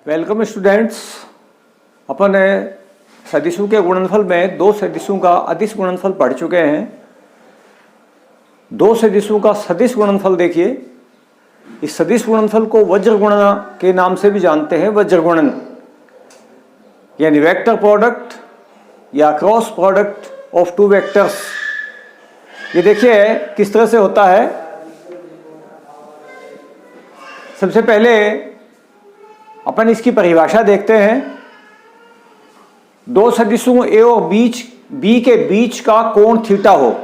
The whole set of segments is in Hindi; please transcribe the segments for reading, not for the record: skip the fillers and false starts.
Welcome students. अपन सदिशों के गुणनफल में दो सदिशों का अदिश गुणनफल पढ़ चुके हैं। दो सदिशों का सदिश गुणनफल देखिए। इस सदिश गुणनफल को वज्र गुणन के नाम से भी जानते हैं। वज्र गुणन यानी वेक्टर प्रोडक्ट या cross product of two vectors. ये देखिए किस तरह से होता है। सबसे पहले अपन इसकी परिभाषा देखते हैं। दो सदिशों ए और बी के बीच का कोण थीटा हो।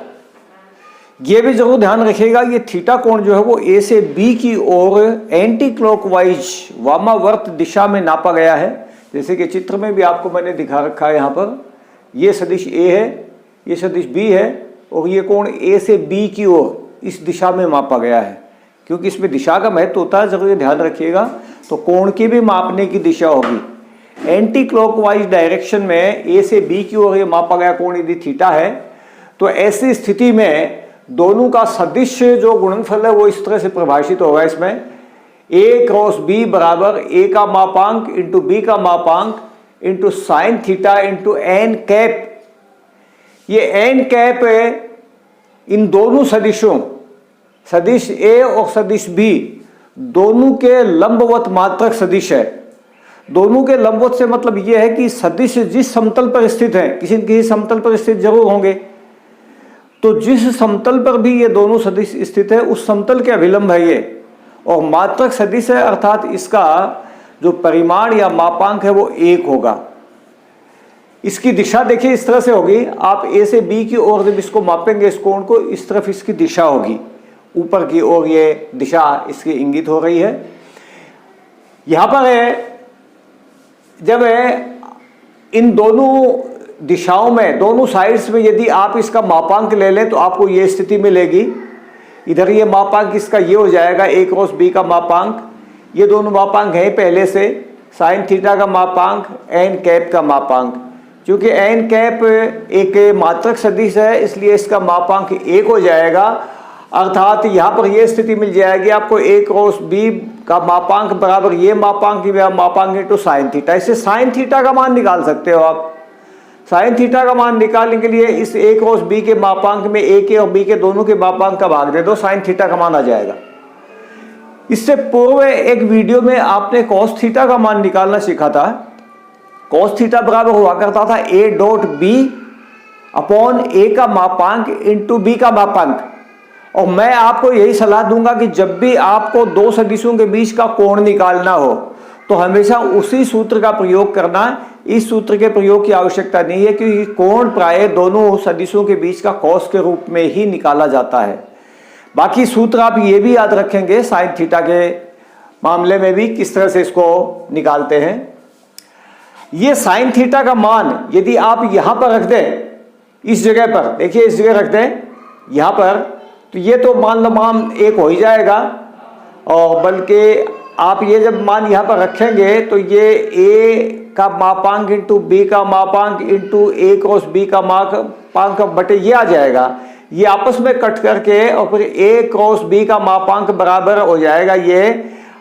यह भी जरूर ध्यान रखिएगा, ये थीटा कोण जो है वो ए से बी की ओर एंटी क्लॉकवाइज वामावर्त दिशा में नापा गया है। जैसे कि चित्र में भी आपको मैंने दिखा रखा है। यहाँ पर ये सदिश ए है, ये सदिश बी है और ये कोण ए से बी की ओर इस दिशा में मापा गया है। क्योंकि इसमें दिशा का महत्व होता है, जरूर ध्यान रखिएगा। तो कोण की भी मापने की दिशा होगी। एंटी क्लॉकवाइज डायरेक्शन में ए से बी की ओर ये मापा गया कोण यदि थीटा है, तो ऐसी स्थिति में दोनों का सदिश जो गुणनफल है वो इस तरह से परिभाषित होगा। इसमें ए क्रॉस बी बराबर ए का मापांक इंटू बी का मापांक into sine theta into n cap. ये एन कैप इन दोनों सदिशों, सदिश ए और सदिश बी, दोनों के लंबवत मात्रक सदिश है। दोनों के लंबवत से मतलब यह है कि सदिश जिस समतल पर स्थित है, किसी न किसी समतल पर स्थित जरूर होंगे, तो जिस समतल पर भी ये दोनों सदिश स्थित है उस समतल के अभिलंब है ये। और मात्रक सदिश है, अर्थात इसका जो परिमाण या मापांक है वो 1 होगा। इसकी दिशा देखिए इस तरह से होगी। आप ए से बी की ओर जब इसको मापेंगे इस कोण को, इस तरफ इसकी दिशा होगी, ऊपर की ओर ये दिशा इसकी इंगित हो रही है। यहां पर है जब इन दोनों दिशाओं में, दोनों साइड्स में यदि आप इसका मापांक ले लें तो आपको ये स्थिति मिलेगी। इधर ये मापांक इसका ये हो जाएगा ए क्रॉस बी का मापांक। ये दोनों मापांक है पहले से, साइन थीटा का मापांक, एन कैप का मापांक। क्योंकि एन कैप एक मात्रक सदिश है इसलिए इसका मापांक 1 हो जाएगा। अर्थात यहाँ पर यह स्थिति मिल जाएगी आपको ए क्रॉस बी का मापांक बराबर ये मापांक इंटू साइन थीटा। इससे साइन थीटा का मान निकाल सकते हो आप। साइन थीटा का मान निकालने के लिए इस ए क्रॉस बी के मापांक में ए के और बी के दोनों के मापांक का भाग दे दो, साइन थीटा का मान आ जाएगा। इससे पूर्व एक वीडियो में आपने कॉस थीटा का मान निकालना सीखा था। कॉस थीटा बराबर हुआ करता था ए डॉट बी अपॉन ए का मापांक इंटू बी का मापांक। और मैं आपको यही सलाह दूंगा कि जब भी आपको दो सदिशों के बीच का कोण निकालना हो तो हमेशा उसी सूत्र का प्रयोग करना। इस सूत्र के प्रयोग की आवश्यकता नहीं है, क्योंकि कोण प्राय दोनों सदिशों के बीच का कॉस के रूप में ही निकाला जाता है। बाकी सूत्र आप ये भी याद रखेंगे साइन थीटा के मामले में भी किस तरह से इसको निकालते हैं। ये साइन थीटा का मान यदि आप यहां पर रख दें, इस जगह पर देखिए, इस जगह रख दें यहां पर, तो ये तो मान लो मान 1 हो ही जाएगा। और बल्कि आप ये जब मान यहाँ पर रखेंगे तो ये ए का मापांक इंटू बी का मापांक इंटू ए क्रॉस बी का मापांक बटे ये आ जाएगा। ये आपस में कट करके और फिर ए क्रॉस बी का मापांक बराबर हो जाएगा ये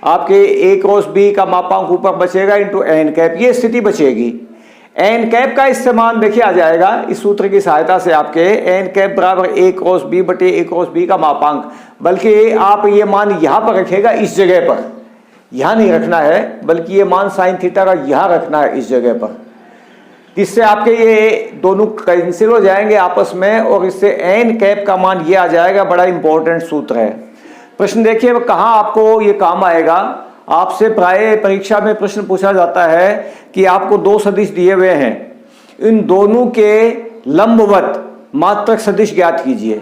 आपके ए क्रॉस बी का मापांक ऊपर बचेगा इंटू एन कैप। ये स्थिति बचेगी। एन कैप का इस्तेमाल देखिए आ जाएगा इस सूत्र की सहायता से आपके एन कैप बराबर ए क्रॉस बी बटे ए क्रॉस बी का मापांक। बल्कि आप ये मान यहां पर रखेगा, इस जगह पर, यहां नहीं रखना है, बल्कि ये मान साइन थीटा का यहां रखना है इस जगह पर। जिससे आपके ये दोनों कैंसिल हो जाएंगे आपस में और इससे एन कैप का मान ये आ जाएगा। बड़ा इंपॉर्टेंट सूत्र है। प्रश्न देखिए कहां आपको ये काम आएगा। आपसे प्राय परीक्षा में प्रश्न पूछा जाता है कि आपको दो सदिश दिए हुए हैं, इन दोनों के लंबवत मात्रक सदिश ज्ञात कीजिए।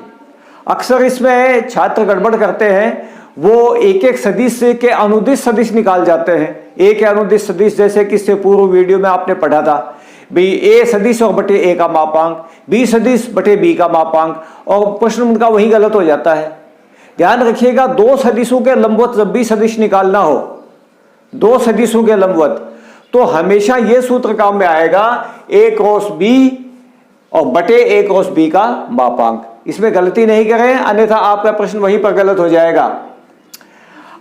अक्सर इसमें छात्र गड़बड़ करते हैं, वो एक एक सदिश के अनुदिश सदिश निकाल जाते हैं। ए के अनुदिश सदिश, जैसे कि इससे पूर्व वीडियो में आपने पढ़ा था भाई ए सदिश और बटे ए का मापांक, बी सदिश बटे बी का मापांक, और प्रश्न उनका वही गलत हो जाता है। ध्यान रखिएगा, दो सदिशों के लंबवत जब भी सदिश निकालना हो, दो सदिशों के लंबवत, तो हमेशा यह सूत्र काम में आएगा ए क्रॉस बी और बटे ए क्रॉस बी का मापांक। इसमें गलती नहीं करें, अन्यथा आपका प्रश्न वहीं पर गलत हो जाएगा।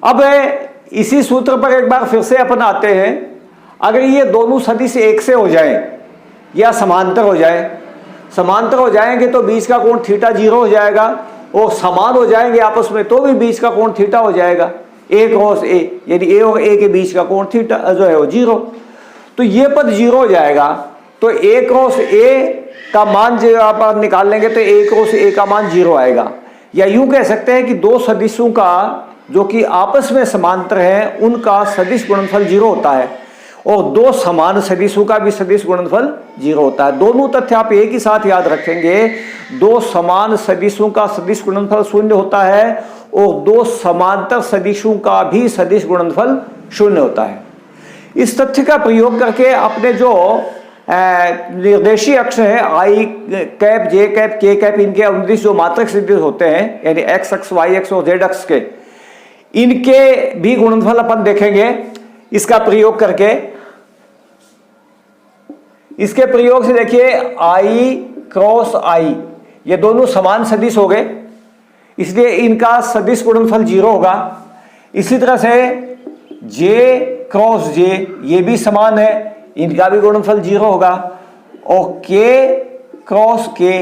अब इसी सूत्र पर एक बार फिर से अपन आते हैं। अगर ये दोनों सदिश एक से हो जाए या समांतर हो जाए, समांतर हो जाएंगे तो बीच का कोण थीटा 0 हो जाएगा, और समान हो जाएंगे आपस में तो भी बीच का कोण थीटा हो जाएगा, ए क्रॉस ए, यानी ए और ए के बीच का कोण थीटा जो है वो 0। तो ये पद 0 हो जाएगा, तो ए क्रॉस ए का मान जो आप निकाल लेंगे तो ए क्रॉस ए का मान 0 आएगा। या यूं कह सकते हैं कि दो सदिशों का जो कि आपस में समांतर है उनका सदिश गुणनफल 0 होता है, और दो समान सदिशों का भी सदिश गुणनफल 0 होता है। दोनों तथ्य आप एक ही साथ याद रखेंगे, दो समान सदिशों का सदिश गुणनफल 0 होता है और दो समांतर सदिशों का भी सदिश गुणनफल 0 होता है। इस तथ्य का प्रयोग करके अपने जो निर्देशीय अक्ष है आई कैप जे कैप के कैप, इनके अनुदिश जो मात्रक सदिश होते हैं यानी एक्स अक्ष वाई अक्ष और जेड अक्ष के, इनके भी गुणनफल अपन देखेंगे इसका प्रयोग करके। इसके प्रयोग से देखिए आई क्रॉस आई ये दोनों समान सदिश हो गए, इसलिए इनका सदिश गुणनफल 0 होगा। इसी तरह से जे क्रॉस जे ये भी समान है, इनका भी गुणनफल 0 होगा, और के क्रॉस के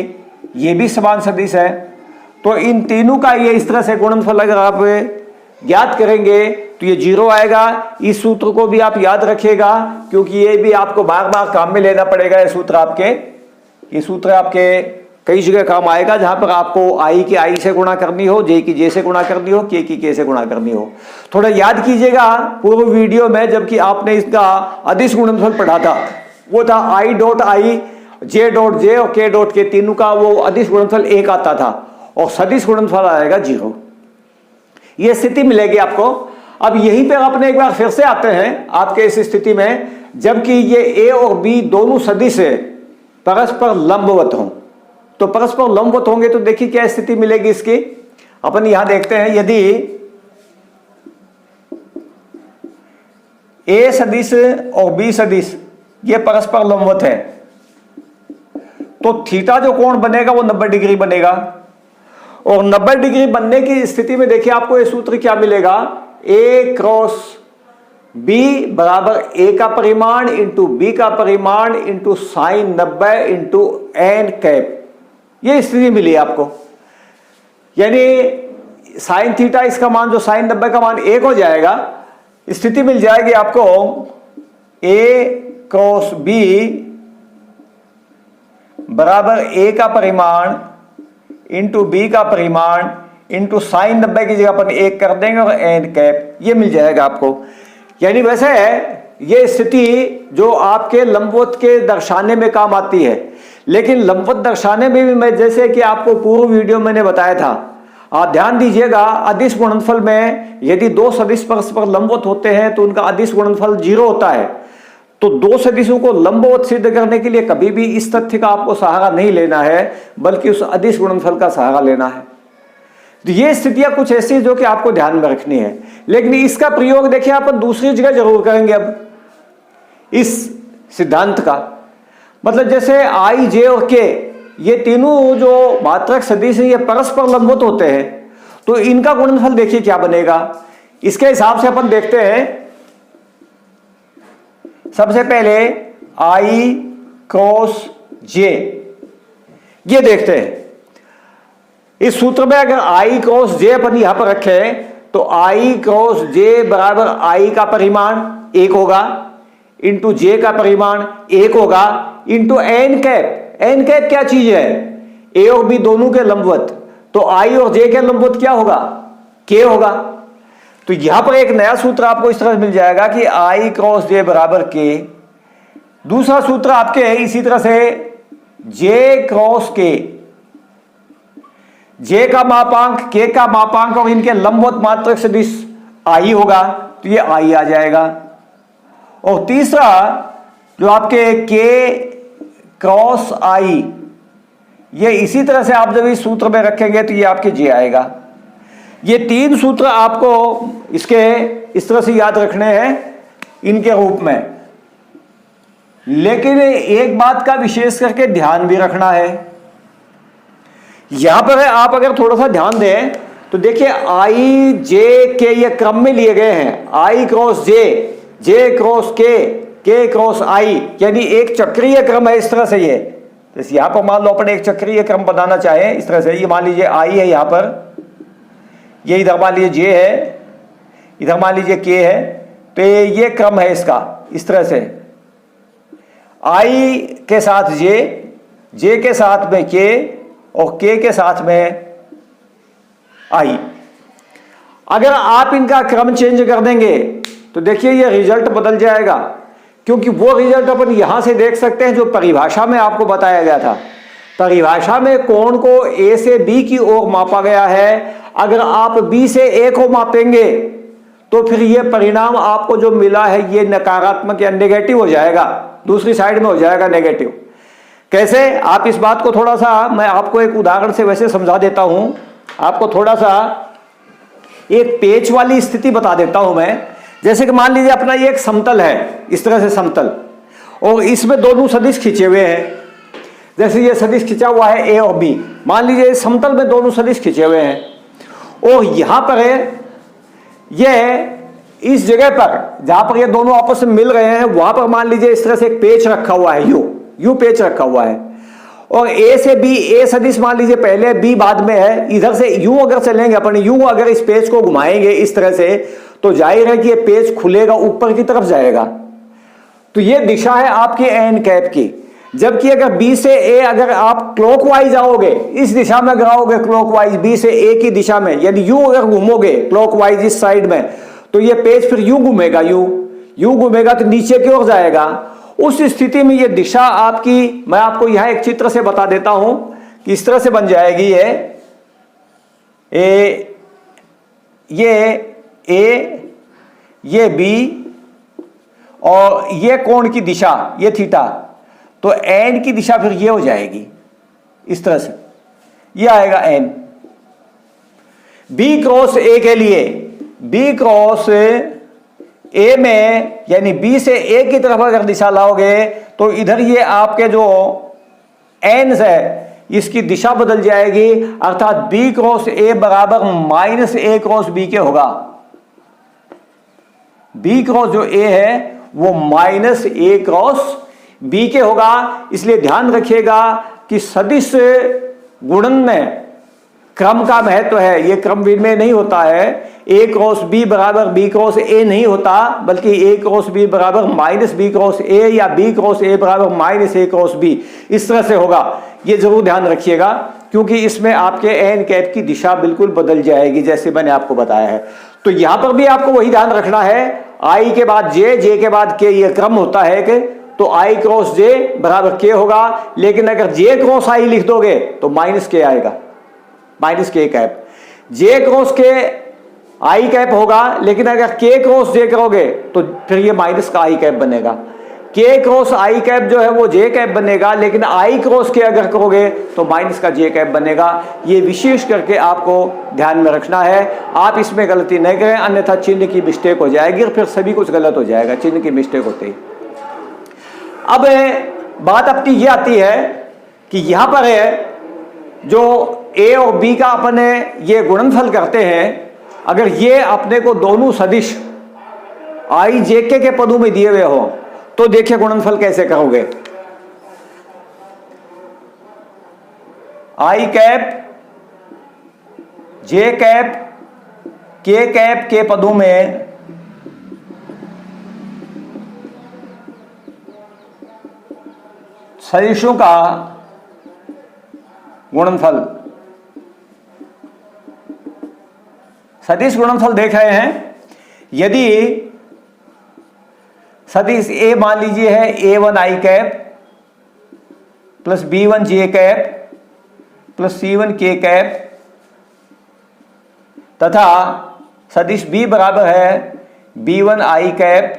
ये भी समान सदिश है। तो इन तीनों का ये इस तरह से गुणनफल अगर आप ज्ञात करेंगे तो ये 0 आएगा। इस सूत्र को भी आप याद रखिएगा क्योंकि ये भी आपको बार बार काम में लेना पड़ेगा। ये सूत्र आपके कई जगह काम आएगा, जहां पर आपको आई की आई से गुणा करनी हो, जे की जे से गुणा करनी हो, के की के से गुणा करनी हो। थोड़ा याद कीजिएगा पूर्व वीडियो में जबकि आपने इसका अदिश गुणनफल पढ़ा था, वो था I dot I, J dot J और के डॉट के, तीनों का वो अदिश गुणनफल 1 आता था और सदिश गुणनफल आएगा 0। ये स्थिति मिलेगी आपको। अब यहीं पे अपने एक बार फिर से आते हैं आपके इस स्थिति में, जबकि ये ए और बी दोनों सदिश परस्पर लंबवत हों। तो परस्पर लंबवत होंगे तो देखिए क्या स्थिति मिलेगी इसकी। अपन यहां देखते हैं, यदि ए सदिश और बी सदिश ये परस्पर लंबवत है तो थीटा जो कोण बनेगा वो 90 डिग्री बनेगा, और 90 डिग्री बनने की स्थिति में देखिए आपको ये सूत्र क्या मिलेगा, ए क्रॉस बी बराबर ए का परिमाण इंटू बी का परिमाण into sine 90 into n cap. ये स्थिति मिली आपको, यानी साइन थीटा इसका मान जो साइन 90 का मान 1 हो जाएगा। स्थिति मिल जाएगी आपको ए क्रॉस बी बराबर ए का परिमाण इंटू बी का परिमाण इंटू साइन 90 की जगह अपन 1 कर देंगे और एन कैप, ये मिल जाएगा आपको। यानी वैसे ये स्थिति जो आपके लंबवत के दर्शाने में काम आती है, लेकिन लंबवत दर्शाने में भी मैं जैसे कि आपको पूर्व वीडियो मैंने बताया था, आप ध्यान दीजिएगा अदिश गुणनफल में यदि दो सदिश परस्पर लंबवत होते हैं तो उनका अदिश गुणनफल 0 होता है। तो दो सदिशों को लंबवत सिद्ध करने के लिए कभी भी इस तथ्य का आपको सहारा नहीं लेना है, बल्कि उस अदिश गुणनफल का सहारा लेना है। तो ये स्थितियां कुछ ऐसी जो कि आपको ध्यान में रखनी है, लेकिन इसका प्रयोग देखिए अपन दूसरी जगह जरूर करेंगे। अब इस सिद्धांत का मतलब जैसे आई जे और के ये तीनों जो मात्रक सदिश है ये परस्पर लंबवत होते हैं, तो इनका गुणनफल देखिए क्या बनेगा। इसके हिसाब से अपन देखते हैं, सबसे पहले आई क्रॉस जे ये देखते हैं। इस सूत्र में अगर आई क्रॉस जे अपन यहां पर रखे तो आई क्रॉस जे बराबर आई का परिमाण 1 होगा इंटू जे का परिमाण 1 होगा into n cap. N cap क्या चीज है, ए और बी दोनों के लंबवत, तो आई और जे के लंबवत क्या होगा, के होगा। तो यहां पर एक नया सूत्र आपको इस तरह मिल जाएगा कि आई क्रॉस जे बराबर के। दूसरा सूत्र आपके इसी तरह से जे क्रॉस के, जे का मापांक के का मापांक और इनके लंबवत मात्रक सदिश आई होगा, तो ये आई आ जाएगा। और तीसरा जो आपके के क्रॉस आई, ये इसी तरह से आप जब इस सूत्र में रखेंगे तो ये आपके जे आएगा। ये तीन सूत्र आपको इसके इस तरह से याद रखने हैं इनके रूप में। लेकिन एक बात का विशेष करके ध्यान भी रखना है, यहां पर आप अगर थोड़ा सा ध्यान दें तो देखिए आई जे के ये क्रम में लिए गए हैं, आई क्रॉस जे, जे क्रॉस के के क्रॉस आई, यानी एक चक्रीय क्रम है इस तरह से ये। तो यहां पर मान लो अपन एक चक्रीय क्रम बनाना चाहें इस तरह से, ये मान लीजिए आई है यहां पर, ये इधर मान लीजिए जे है, इधर मान लीजिए के है, तो ये क्रम है इसका इस तरह से, आई के साथ जे के साथ में के और के साथ में आई। अगर आप इनका क्रम चेंज कर देंगे तो देखिए ये रिजल्ट बदल जाएगा, क्योंकि वो रिजल्ट अपन यहां से देख सकते हैं जो परिभाषा में आपको बताया गया था। परिभाषा में कोण को ए से बी की ओर मापा गया है, अगर आप बी से ए को मापेंगे तो फिर ये परिणाम आपको जो मिला है ये नकारात्मक या नेगेटिव हो जाएगा, दूसरी साइड में हो जाएगा नेगेटिव। कैसे, आप इस बात को थोड़ा सा मैं आपको एक उदाहरण से वैसे समझा देता हूं, आपको थोड़ा सा एक पेच वाली स्थिति बता देता हूं मैं। जैसे कि मान लीजिए अपना ये एक समतल है, इस तरह से समतल, और इसमें दोनों सदिश खींचे हुए हैं। जैसे ये सदिश खींचा हुआ है ए और बी, मान लीजिए इस समतल में दोनों सदिश खींचे हुए हैं, और यहां पर है ये इस जगह पर जहां पर ये दोनों आपस में मिल रहे हैं, वहां पर मान लीजिए इस तरह से एक पेच रखा हुआ है, यू पेच रखा हुआ है, और ए से बी, ए सदिश मान लीजिए पहले, बी बाद में है। इधर से यूं अगर चलेंगे अपन, यूं अगर इस पेच को घुमाएंगे इस तरह से, तो जाहिर है कि ये पेच खुलेगा, ऊपर की तरफ जाएगा। तो ये दिशा है आपकी एन कैप की। जबकि अगर बी से ए अगर आप क्लॉकवाइज आओगे, इस दिशा में अगर आओगे क्लॉकवाइज, बी से ए की दिशा में, यानी यूं अगर घूमोगे क्लॉकवाइज इस साइड में, तो ये पेज फिर यूं घूमेगा, यूं घूमेगा तो नीचे की ओर जाएगा। उस स्थिति में ये दिशा आपकी, मैं आपको यहां एक चित्र से बता देता हूं कि इस तरह से बन जाएगी ये बी, और ये कोण की दिशा ये थीटा, तो एन की दिशा फिर ये हो जाएगी इस तरह से, ये आएगा एन। बी क्रॉस ए के लिए, बी क्रॉस ए में, यानी बी से ए की तरफ अगर दिशा लाओगे तो इधर ये आपके जो एन है इसकी दिशा बदल जाएगी, अर्थात बी क्रॉस ए बराबर माइनस ए क्रॉस बी के होगा। बी क्रॉस जो ए है वो माइनस ए क्रॉस बी के होगा। इसलिए ध्यान रखिएगा कि सदिश गुणन में क्रम का महत्व है, ये क्रम विनिमय नहीं होता है। ए क्रॉस बी बराबर बी क्रॉस ए नहीं होता, बल्कि ए क्रॉस बी बराबर माइनस बी क्रॉस ए, या बी क्रॉस ए बराबर माइनस ए क्रॉस बी, इस तरह से होगा। ये जरूर ध्यान रखिएगा, क्योंकि इसमें आपके एन कैप की दिशा बिल्कुल बदल जाएगी जैसे मैंने आपको बताया है। तो यहां पर भी आपको वही ध्यान रखना है, आई के बाद जे के बाद के, ये क्रम होता है कि तो आई क्रॉस जे बराबर के होगा। लेकिन अगर जे क्रॉस आई लिख दोगे तो माइनस के आएगा, माइनस के कैप। जे क्रॉस के आई कैप होगा, लेकिन अगर के क्रॉस जे करोगे तो फिर ये माइनस का आई कैप बनेगा। के क्रॉस आई कैप जो है वो जे कैप बनेगा, लेकिन आई क्रॉस के अगर करोगे तो माइनस का जे कैप बनेगा। ये विशेष करके आपको ध्यान में रखना है, आप इसमें गलती नहीं करें, अन्यथा चिन्ह की मिस्टेक हो जाएगी और फिर सभी कुछ गलत हो जाएगा, चिन्ह की मिस्टेक होती है। अब बात अपनी ये आती है कि यहां पर है जो ए और बी का अपन ये गुणनफल करते हैं, अगर ये अपने को दोनों सदिश आई जे के पदों में दिए हुए हो तो देखिए गुणनफल कैसे करोगे। आई कैप जे कैप के पदों में सदिशों का गुणनफल, सदिश गुणनफल देख रहे हैं। यदि सदिश ए मान लीजिए है A1 आई कैप प्लस B1 जे कैप प्लस C1 के कैप, तथा सदिश B बराबर है B1 आई कैप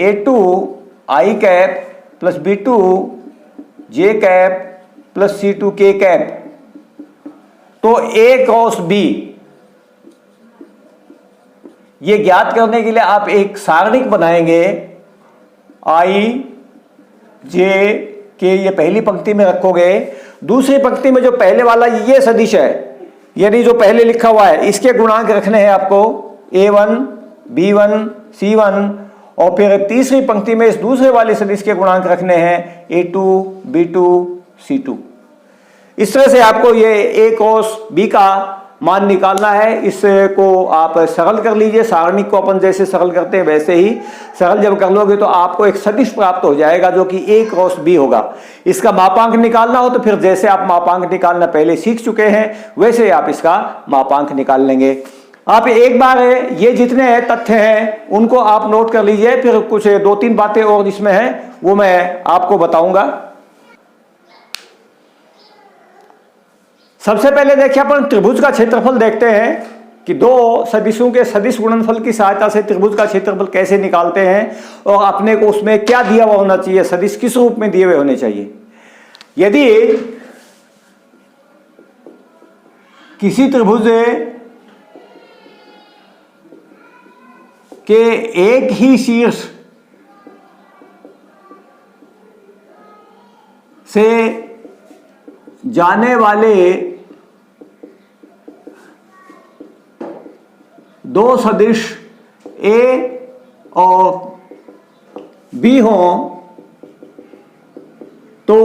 A2 आई कैप प्लस B2 जे कैप प्लस C2 के कैप। तो A क्रॉस B ये ज्ञात करने के लिए आप एक सारणिक बनाएंगे। आई जे के ये पहली पंक्ति में रखोगे, दूसरी पंक्ति में जो पहले वाला ये सदिश है, यानी जो पहले लिखा हुआ है, इसके गुणांक रखने हैं आपको A1 B1 C1, और फिर तीसरी पंक्ति में इस दूसरे वाले सदिश के गुणांक रखने हैं A2, B2, C2। इस तरह से आपको ये A क्रॉस B का मान निकालना है। इसको आप सरल कर लीजिए, सारणी को अपन जैसे सरल करते हैं वैसे ही सरल जब कर लोगे तो आपको एक सदिश प्राप्त हो जाएगा जो कि A क्रॉस B होगा। इसका मापांक निकालना हो तो फिर जैसे आप मापांक निकालना पहले सीख चुके हैं वैसे आप इसका मापांक निकाल लेंगे। आप एक बार ये जितने तथ्य हैं उनको आप नोट कर लीजिए, फिर कुछ 2-3 बातें और इसमें हैं वो मैं आपको बताऊंगा। सबसे पहले देखिए अपन त्रिभुज का क्षेत्रफल देखते हैं कि दो सदिशों के सदिश गुणनफल की सहायता से त्रिभुज का क्षेत्रफल कैसे निकालते हैं और अपने को उसमें क्या दिया हुआ होना चाहिए, सदिश किस रूप में दिए हुए होने चाहिए। यदि किसी त्रिभुज के एक ही शीर्ष से जाने वाले दो सदिश A और B हों तो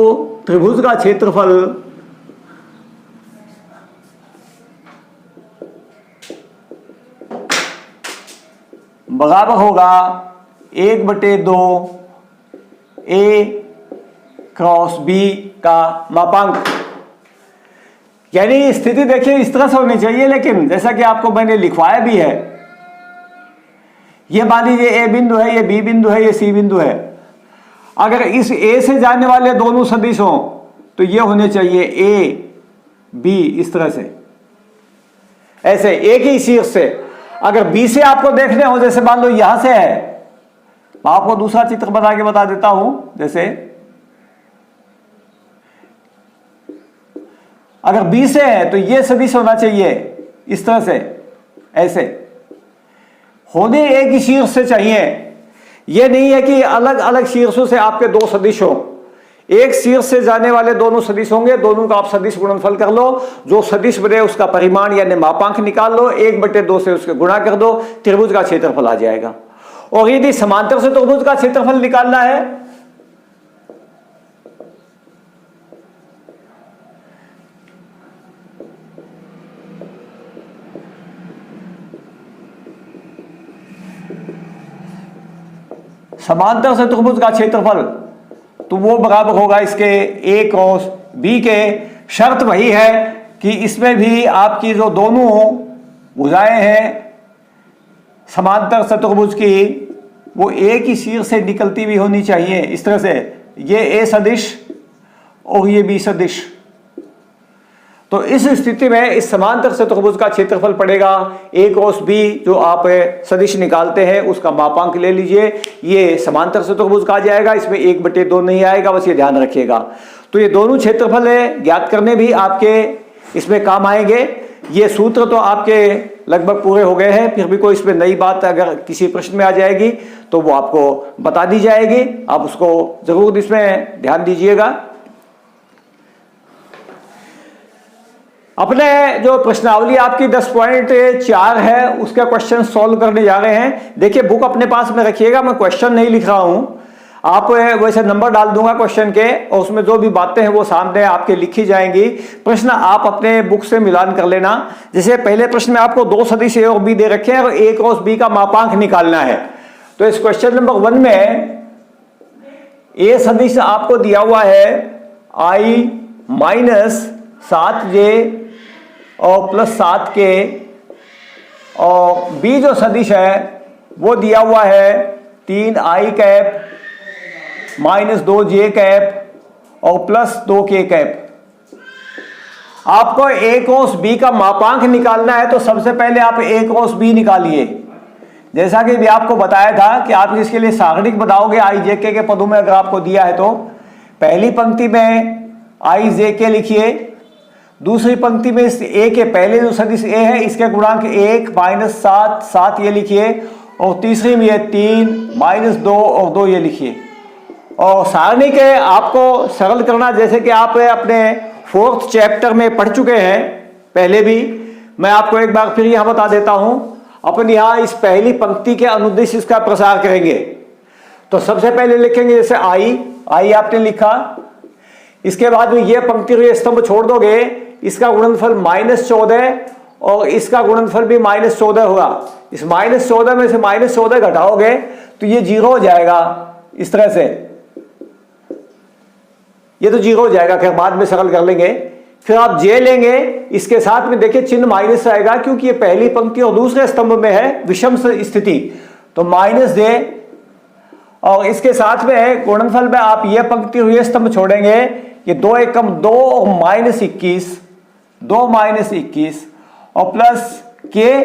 त्रिभुज का क्षेत्रफल बराबर होगा 1/2 A क्रॉस B का मापांक। यानी स्थिति देखिए इस तरह से होनी चाहिए, लेकिन जैसा कि आपको मैंने लिखवाया भी है, ये मान लीजिए A बिंदु है, ये B बिंदु है, ये C बिंदु है। अगर इस A से जाने वाले दोनों सदिश हों तो ये होने चाहिए A B, इस तरह से, ऐसे एक ही शीर्ष से। अगर B से आपको देखने हो, जैसे मान लो यहां से है, मैं आपको दूसरा चित्र बना के बता देता हूं। जैसे अगर B से है तो ये सदिश होना चाहिए इस तरह से, ऐसे होने एक ही शीर्ष से चाहिए। ये नहीं है कि अलग अलग शीर्षों से आपके दो सदिश हो, एक शीर्ष से जाने वाले दोनों सदिश होंगे, दोनों का आप सदिश गुणनफल कर लो, जो सदिश बने उसका परिमाण यानी मापांक निकाल लो, 1/2 से उसके गुणा कर दो, त्रिभुज का क्षेत्रफल आ जाएगा। और यदि समांतर से त्रिभुज का क्षेत्रफल निकालना है समांतर से त्रिभुज का क्षेत्रफल तो वो बराबर होगा इसके A क्रॉस B के। शर्त वही है कि इसमें भी आपकी जो दोनों भुजाएं हैं समांतर चतुर्भुज की वो एक ही शीर्ष से निकलती भी होनी चाहिए, इस तरह से, ये A सदिश और ये B सदिश। तो इस स्थिति में इस समांतर चतुर्भुज का क्षेत्रफल पड़ेगा A क्रॉस B, जो आप सदिश निकालते हैं उसका मापांक ले लीजिए, ये समांतर चतुर्भुज का आ जाएगा, इसमें 1/2 नहीं आएगा, बस ये ध्यान रखिएगा। तो ये दोनों क्षेत्रफल है ज्ञात करने भी आपके इसमें काम आएंगे। ये सूत्र तो आपके लगभग पूरे हो गए हैं, फिर भी कोई इसमें नई बात अगर किसी प्रश्न में आ जाएगी तो वो आपको बता दी जाएगी, आप उसको जरूर इसमें ध्यान दीजिएगा। अपने जो प्रश्नावली आपकी 10.4 है उसका क्वेश्चन सॉल्व करने जा रहे हैं। देखिए बुक अपने पास में रखिएगा, मैं क्वेश्चन नहीं लिख रहा हूं, आप वैसे नंबर डाल दूंगा क्वेश्चन के और उसमें जो भी बातें हैं वो सामने आपके लिखी जाएंगी। प्रश्न आप अपने बुक से मिलान कर लेना। जैसे पहले प्रश्न में आपको दो सदिश A और B दे रखे हैं और A क्रॉस B का मापांक निकालना है। तो इस क्वेश्चन नंबर 1 में A सदिश आपको दिया हुआ है I-7j और +7k, और B जो सदिश है वो दिया हुआ है 3i कैप -2j कैप और +2k कैप। आपको A क्रॉस B का मापांक निकालना है तो सबसे पहले आप A क्रॉस B निकालिए। जैसा कि भी आपको बताया था कि आप इसके लिए सारणिक बताओगे i j k के पदों में, अगर आपको दिया है तो पहली पंक्ति में i j k लिखिए, दूसरी पंक्ति में इस A के पहले जो सदिश A है इसके गुणांक 1 -7 7 ये लिखिए, और तीसरी में ये 3 -2 और 2 ये लिखिए। और सारणी के आपको सरल करना, जैसे कि आप अपने 4th चैप्टर में पढ़ चुके हैं पहले भी, मैं आपको एक बार फिर यहां बता देता हूं। अपन यहां इस पहली पंक्ति के अनुदेश इसका प्रसार करेंगे। तो सबसे पहले लिखेंगे जैसे आई आपने लिखा, इसके बाद में ये पंक्ति और ये स्तंभ छोड़ दोगे, इसका गुणनफल -14 और इसका गुणनफल भी -14 होगा। इस -14 में से -14 घटाओगे तो ये 0 हो जाएगा। इस तरह से ये तो 0 हो जाएगा, खैर बाद में सरल कर लेंगे। फिर आप जे लेंगे, इसके साथ में देखिए चिन्ह माइनस आएगा क्योंकि ये पहली पंक्ति और दूसरे स्तंभ में है विषम स्थिति, तो -j और इसके साथ में है गुणनफल में आप ये पंक्ति और ये स्तंभ छोड़ेंगे, ये 2 एकम 2 और -21, 2 -21 और प्लस के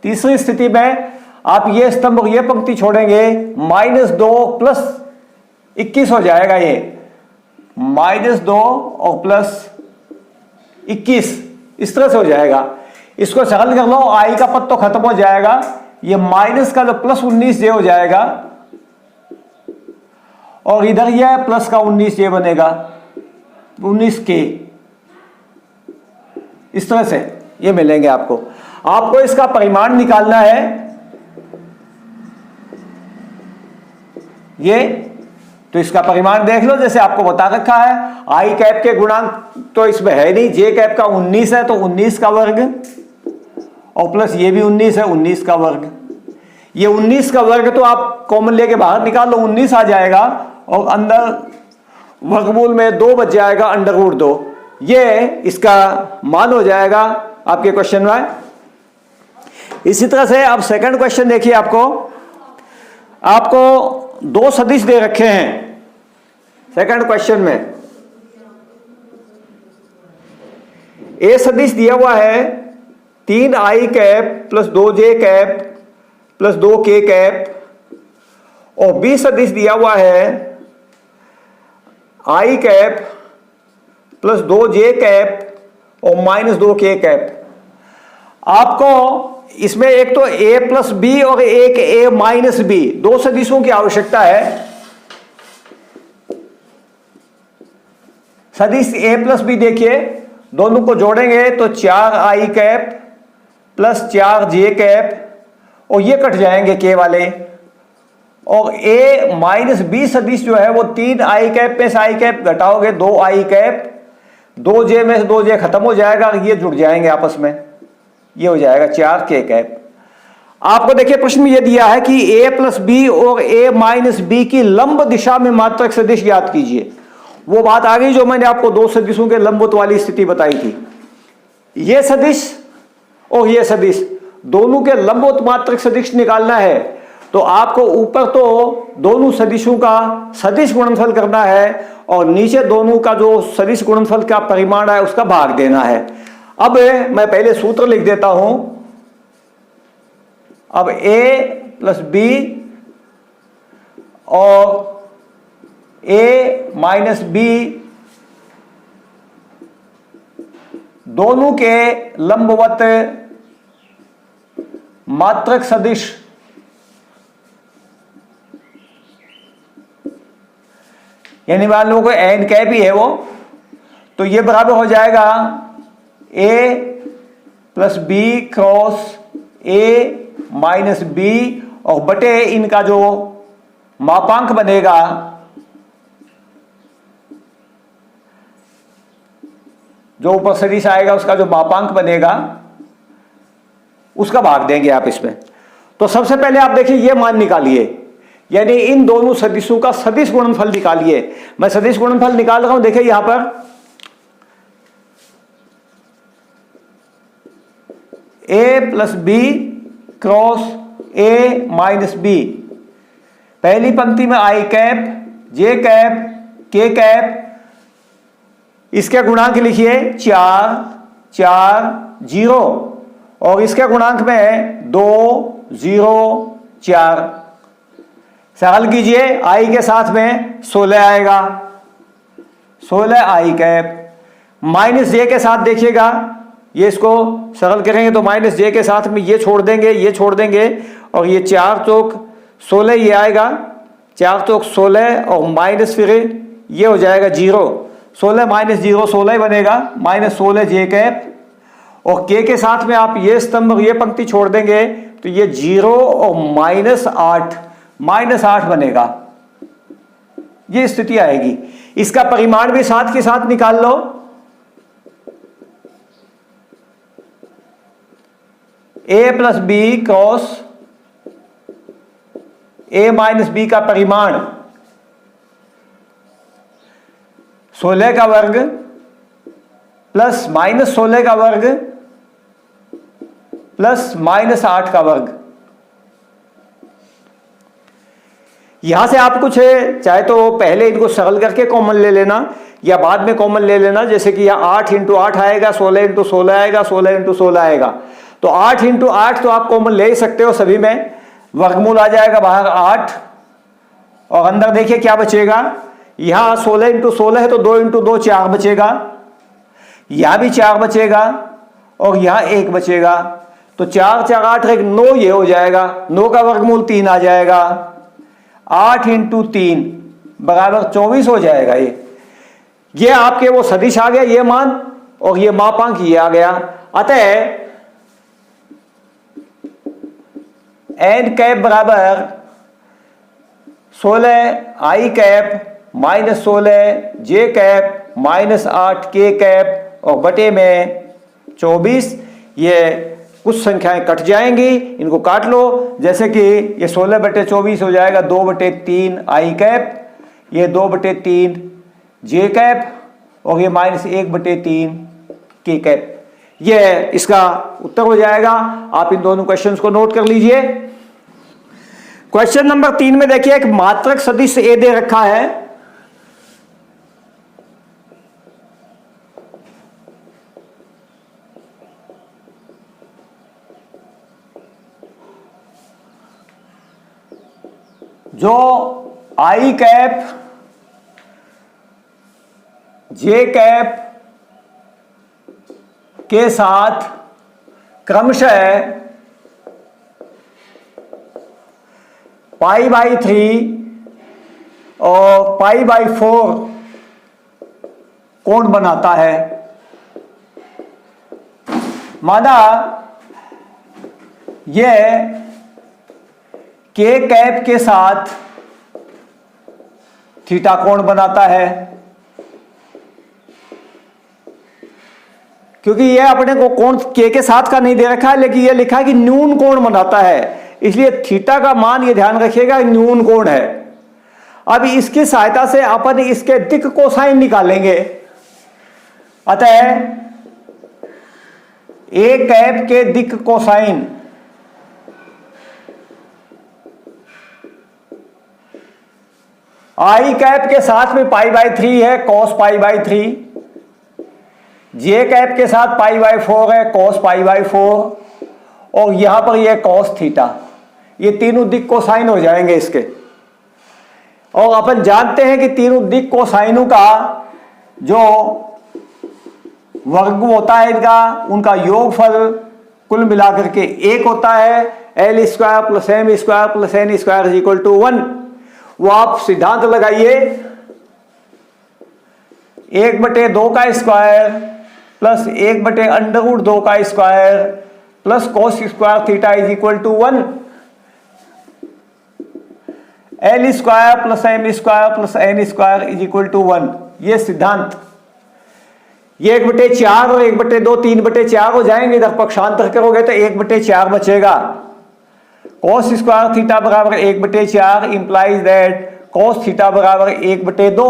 तीसरी स्थिति में आप ये स्तंभ और ये पंक्ति छोड़ेंगे, -2 प्लस 21 हो जाएगा, ये -2 और प्लस 21 इस तरह से हो जाएगा। इसको सरल कर लो, आई का पद तो खत्म हो जाएगा, ये माइनस का जो +19j हो जाएगा और इधर यह प्लस का 19j बनेगा, 19k। इस तरह से ये मिलेंगे आपको। आपको इसका परिमाण निकालना है, ये तो इसका परिमाण देख लो जैसे आपको बता रखा है। आई कैप के गुणांक तो इसमें है नहीं, जे कैप का 19 है तो 19 का वर्ग और प्लस ये भी 19 है, 19 का वर्ग। ये 19 का वर्ग तो आप कॉमन लेके बाहर निकाल लो, 19 आ जाएगा और अंदर वर्गमूल में 2 बच जाएगा, √2। ये इसका मान हो जाएगा आपके क्वेश्चन में। इसी तरह से अब सेकंड क्वेश्चन देखिए, आपको 2 सदिश दे रखे हैं सेकंड क्वेश्चन में। ए सदिश दिया हुआ है 3i cap plus 2j cap plus 2k cap और बी सदिश दिया हुआ है i cap plus 2j cap और -2k कैप। आपको इसमें एक तो a प्लस बी और एक a माइनस बी, 2 सदिशों की आवश्यकता है। सदिश a प्लस बी देखिए, दोनों को जोड़ेंगे तो 4i cap plus 4j cap और ये कट जाएंगे k वाले, और a माइनस बी सदिश जो है वो 3i कैप में से i cap घटाओगे 2i cap, 2j में से 2j खत्म हो जाएगा, ये जुड़ जाएंगे आपस में, ये हो जाएगा 4k कैप। आपको देखिए प्रश्न में यह दिया है कि a प्लस बी और a माइनस बी की लंब दिशा में मात्रक सदिश ज्ञात कीजिए। वो बात आ गई जो मैंने आपको 2 सदिशों के लंबवत वाली स्थिति बताई थी। ये सदिश और ये सदिश दोनों के लंबवत मात्रक सदिश निकालना है, तो आपको ऊपर तो दोनों सदिशों का सदिश गुणनफल करना है और नीचे दोनों का जो सदिश गुणनफल का परिमाण है उसका भाग देना है। अब मैं पहले सूत्र लिख देता हूं। अब a प्लस बी और a माइनस बी दोनों के लंबवत मात्रक सदिश यानी मान लो कोई एन कैप ही है वो, तो ये बराबर हो जाएगा a plus B cross a minus b और बटे इनका जो मापांक बनेगा जो ऊपर सदिश आएगा उसका जो मापांक बनेगा उसका भाग देंगे आप इसमें। तो सबसे पहले आप देखिए ये मान निकालिए, यानी इन दोनों सदिशों का सदिश गुणनफल निकालिए। मैं सदिश गुणनफल निकाल रहा हूं, देखिए यहां पर a plus B cross a minus b, पहली पंक्ति में i cap, j cap, k cap, इसके गुणांक लिखिए 4 4 0 और इसके गुणांक में 2 0 4। सरल कीजिए, i के साथ में 16 आएगा, 16 i कैप, माइनस j के साथ देखिएगा, ये इसको सरल करेंगे तो माइनस j के साथ में ये छोड़ देंगे, ये छोड़ देंगे और ये 4 चौक 16 ये आएगा, 4 चौक 16 और माइनस फिर ये हो जाएगा 0, 16 माइनस 0 16 बनेगा, -16 j कैप और k के साथ में आप ये स्तंभ और ये पंक्ति छोड़ देंगे तो ये 0 और -8 बनेगा, ये स्थिति आएगी। इसका परिमाण भी साथ के साथ निकाल लो। A plus B cross A minus B का परिमाण 16 का वर्ग प्लस माइनस 16 का वर्ग प्लस माइनस 8 का वर्ग। यहां से आप कुछ चाहे तो पहले इनको सरल करके कॉमन ले लेना या बाद में कॉमन ले लेना, जैसे कि यहां 8 इंटू 8 आएगा, 16 इंटू 16 आएगा, 16 इंटू 16 आएगा। तो 8 इंटू 8 तो आप कॉमन ले ही सकते हो सभी में, वर्गमूल आ जाएगा बाहर 8 और अंदर देखिए क्या बचेगा। यहां 16 इंटू 16 है तो 2 इंटू 2 4 बचेगा, यहां भी 4 बचेगा और यहां 1 बचेगा। तो 4 4 8 1 9 ये हो जाएगा, 9 का वर्गमूल 3 आ जाएगा, 8 इंटू 3 बराबर 24 हो जाएगा। ये आपके वो सदिश आ गया ये मान और ये मापांक ये आ गया। अतः एन कैप बराबर 16 आई कैप माइनस 16 जे कैप माइनस 8 के कैप और बटे में 24। ये कुछ संख्याएं कट जाएंगी, इनको काट लो। जैसे कि ये 16 बटे 24 हो जाएगा 2 बटे 3 आई कैप, ये 2 बटे 3 जे कैप और ये माइनस 1 बटे 3 के कैप। ये इसका उत्तर हो जाएगा। आप इन दोनों क्वेश्चंस को नोट कर लीजिए। क्वेश्चन नंबर 3 में देखिए एक मात्रक सदिश ए दे रखा है। जो आई कैप जे कैप के साथ क्रमशः π/3 और π/4 कोण बनाता है। माना यह के कैप के साथ थीटा कोण बनाता है, क्योंकि यह अपने को कोण के साथ का नहीं दे रखा है, लेकिन यह लिखा है कि न्यून कोण बनाता है, इसलिए थीटा का मान ये ध्यान रखिएगा न्यून कोण है। अब इसकी सहायता से अपन इसके दिक् कोसाइन निकालेंगे। अतः ए कैप के दिक् कोसाइन आई कैप के साथ में π/3 है cos π/3, जे कैप के साथ π/4 है cos π/4 और यहां पर यह cos थीटा। ये तीनों दिक् कोसाइन हो जाएंगे इसके। और अपन जानते हैं कि तीनों दिक् कोसाइनों का जो वर्ग होता है इनका, उनका योगफल कुल मिलाकर के 1 होता है। l² + m² + n² = 1। वो आप सिद्धांत लगाइए 1/2 का स्क्वायर प्लस 1/√2 का square plus cos square theta = 1। l² + m² + n² = 1। ये सिद्धांत, ये 1/4 और 1/2 3/4 हो जाएंगे। इधर पक्षांतर करोगे तो 1/4 बचेगा। cos स्क्वायर थीटा बराबर 1/4 इंप्लाइज दैट cos थीटा बराबर 1/2।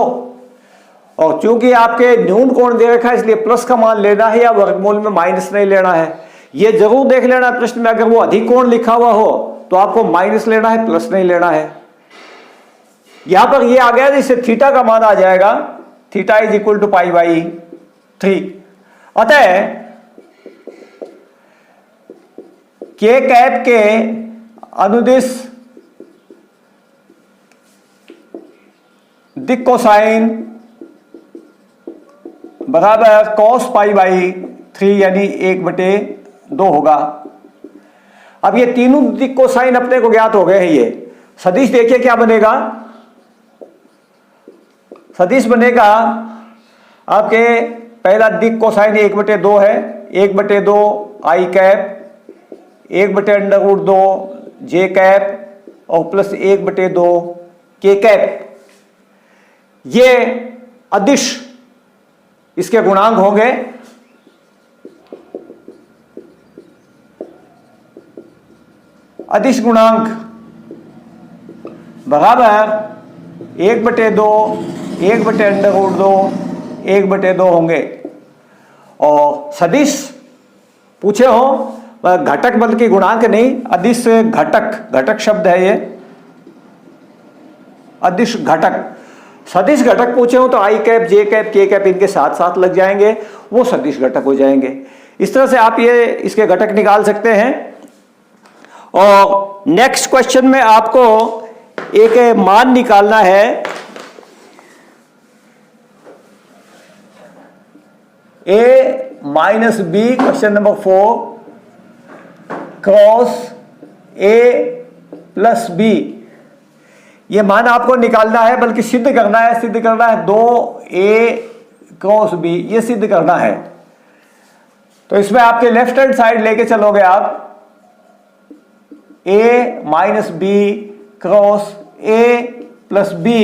और चूंकि आपके न्यून कोण दे रखा है इसलिए प्लस का मान लेना है या वर्गमूल में माइनस नहीं लेना है। ये जरूर देख लेना प्रश्न में, अगर वो अधिक कोण लिखा हुआ हो तो आपको माइनस लेना है, प्लस नहीं लेना है। यहां पर ये आ गया जिससे थीटा का मान आ जाएगा थीटा = π/3। अतः के कैप के अनुदिश दिक् कोसाइन बराबर cos π/3 यानी 1/2 होगा। अब ये तीनों दिक् कोसाइन अपने को ज्ञात हो गए हैं। ये सदिश देखिए क्या बनेगा। सदिश बनेगा आपके पहला दिक् कोसाइन 1/2 है, 1/2 आई कैप 1/√2 जे कैप और प्लस 1/2 के कैप। ये अदिश इसके गुणांक होंगे अदिश गुणांक बराबर 1/2 1/√2 1/2 होंगे। और सदिश पूछे हो घटक बल्कि गुणांक नहीं, अदिश घटक शब्द है ये, अदिश घटक। सदिश घटक पूछे हो तो आई कैप जे कैप के कैप इनके साथ साथ लग जाएंगे, वो सदिश घटक हो जाएंगे। इस तरह से आप ये इसके घटक निकाल सकते हैं। और नेक्स्ट क्वेश्चन में आपको एक मान निकालना है a minus b, question number 4, cross a plus b. ये मान आपको निकालना है, बल्कि सिद्ध करना है 2a क्रॉस b, ये सिद्ध करना है। तो इसमें आपके लेफ्ट हैंड साइड लेके चलोगे आप, a minus b cross a plus b